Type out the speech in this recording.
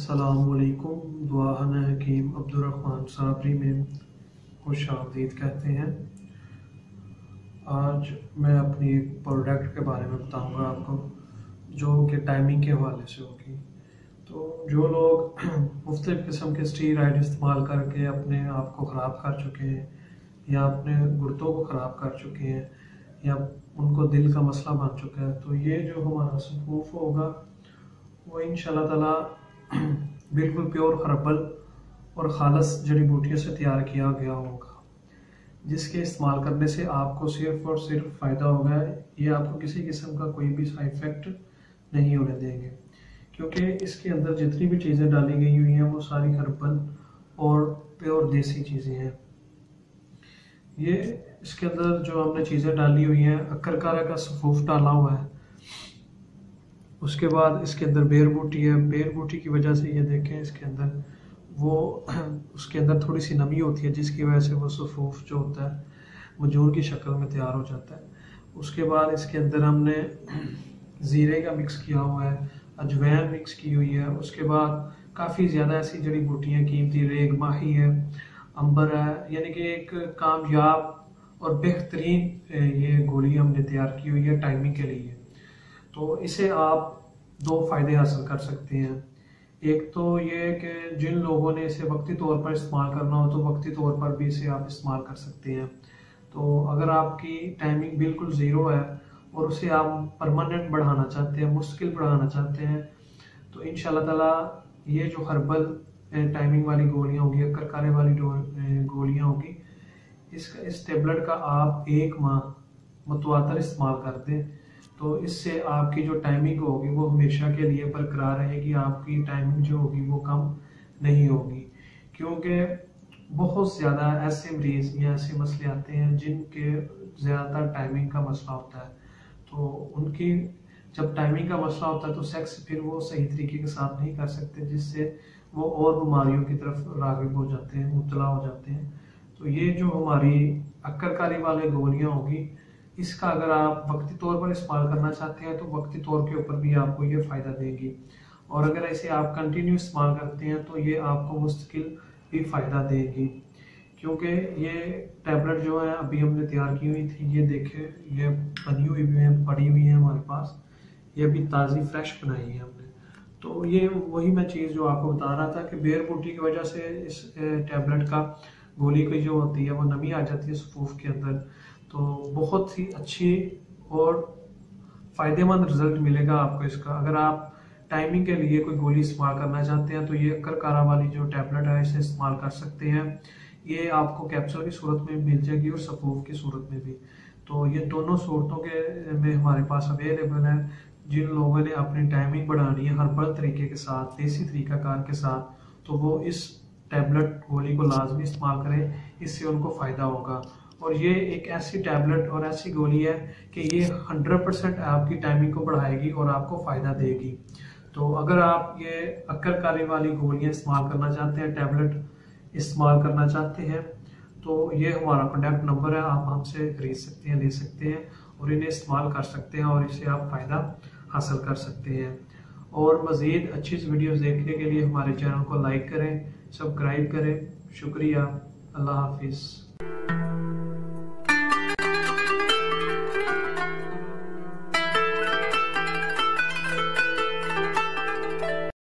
अस्सलामुअलैकुम। दुआन हकीम अब्दुर्रहमान साबरी में खुश आमदीद कहते हैं। आज मैं अपनी एक प्रोडक्ट के बारे में बताऊंगा आपको, जो कि टाइमिंग के हवाले से होगी। तो जो लोग मुख्तलिफ़ किस्म के स्टीरॉयड इस्तेमाल करके अपने आप को ख़राब कर चुके हैं या अपने गुर्दों को ख़राब कर चुके हैं या उनको दिल का मसला बन चुका है, तो ये जो हमारा सफूफ होगा वो इंशाल्लाह ताला बिल्कुल प्योर हर्बल और ख़ालस जड़ी बूटियों से तैयार किया गया होगा, जिसके इस्तेमाल करने से आपको सिर्फ और सिर्फ फ़ायदा होगा। ये आपको किसी किस्म का कोई भी साइड इफ़ेक्ट नहीं होने देंगे, क्योंकि इसके अंदर जितनी भी चीज़ें डाली गई हुई हैं वो सारी हर्बल और प्योर देसी चीज़ें हैं। ये इसके अंदर जो हमने चीज़ें डाली हुई हैं, अक्करकारा का सफूफ डाला हुआ है, उसके बाद इसके अंदर बेर बूटी है। बेर बूटी की वजह से ये देखें इसके अंदर वो उसके अंदर थोड़ी सी नमी होती है, जिसकी वजह से वो सफूफ जो होता है मजूर की शक्ल में तैयार हो जाता है। उसके बाद इसके अंदर हमने ज़ीरे का मिक्स किया हुआ है, अजवैन मिक्स की हुई है। उसके बाद काफ़ी ज़्यादा ऐसी जड़ी बूटियाँ कीमती, रेग माही है, अंबर है, यानी कि एक कामयाब और बेहतरीन ये गोली हमने तैयार की हुई है टाइमिंग के लिए। तो इसे आप दो फ़ायदे हासिल कर सकते हैं। एक तो ये कि जिन लोगों ने इसे वक्ती तौर पर इस्तेमाल करना हो तो वक्ती तौर पर भी इसे आप इस्तेमाल कर सकते हैं। तो अगर आपकी टाइमिंग बिल्कुल ज़ीरो है और उसे आप परमानेंट बढ़ाना चाहते हैं, मुश्किल बढ़ाना चाहते हैं, तो इंशाल्लाह ताला ये जो हर्बल टाइमिंग वाली गोलियाँ होगी, अक्करकारे वाली गोलियाँ होगी, इस टेबलेट का आप 1 माह मुतवातर इस्तेमाल कर दें, तो इससे आपकी जो टाइमिंग होगी वो हमेशा के लिए बरकरार रहेगी। आपकी टाइमिंग जो होगी वो कम नहीं होगी, क्योंकि बहुत ज़्यादा ऐसे मरीज़ या ऐसे मसले आते हैं जिनके ज़्यादातर टाइमिंग का मसला होता है। तो उनकी जब टाइमिंग का मसला होता है तो सेक्स फिर वो सही तरीके के साथ नहीं कर सकते, जिससे वो और बीमारियों की तरफ राग़िब हो जाते हैं, मुब्तला हो जाते हैं। तो ये जो हमारी अक्करकारी वाले गोलियाँ होगी, इसका अगर आप वक्ती तौर पर इस्तेमाल करना चाहते हैं तो वक्ती तौर के ऊपर भी आपको ये फ़ायदा देगी, और अगर ऐसे आप कंटिन्यू इस्तेमाल करते हैं तो ये आपको मुस्तकिल भी फ़ायदा देगी। क्योंकि ये टैबलेट जो है अभी हमने तैयार की हुई थी, ये देखे ये बनी हुई भी है, पड़ी हुई है हमारे पास, ये अभी ताज़ी फ्रेश बनाई है हमने। तो ये वही मैं चीज़ जो आपको बता रहा था कि बेर बूटी की वजह से इस टैबलेट का गोली की जो होती है वो नमी आ जाती है सफूफ के अंदर। तो बहुत ही अच्छी और फ़ायदेमंद रिज़ल्ट मिलेगा आपको इसका। अगर आप टाइमिंग के लिए कोई गोली इस्तेमाल करना चाहते हैं तो ये अक्करकारा वाली जो टैबलेट है इसे इस्तेमाल कर सकते हैं। ये आपको कैप्सूल की सूरत में मिल जाएगी और सफूफ की सूरत में भी। तो ये दोनों सूरतों के में हमारे पास अवेलेबल है। जिन लोगों ने अपनी टाइमिंग बढ़ानी है हर्बल तरीके के साथ, देसी तरीकाकार के साथ, तो वो इस टैबलेट गोली को लाजमी इस्तेमाल करें, इससे उनको फ़ायदा होगा। और ये एक ऐसी टैबलेट और ऐसी गोली है कि ये 100% आपकी टाइमिंग को बढ़ाएगी और आपको फ़ायदा देगी। तो अगर आप ये अक्करकारी वाली गोलियां इस्तेमाल करना चाहते हैं, टैबलेट इस्तेमाल करना चाहते हैं, तो ये हमारा कॉन्टैक्ट नंबर है, आप हमसे खरीद सकते हैं, ले सकते हैं और इन्हें इस्तेमाल कर सकते हैं और इससे आप फ़ायदा हासिल कर सकते हैं। और मज़ीद अच्छी वीडियोज़ देखने के लिए हमारे चैनल को लाइक करें, सब्सक्राइब करें। शुक्रिया। अल्लाह हाफिज़।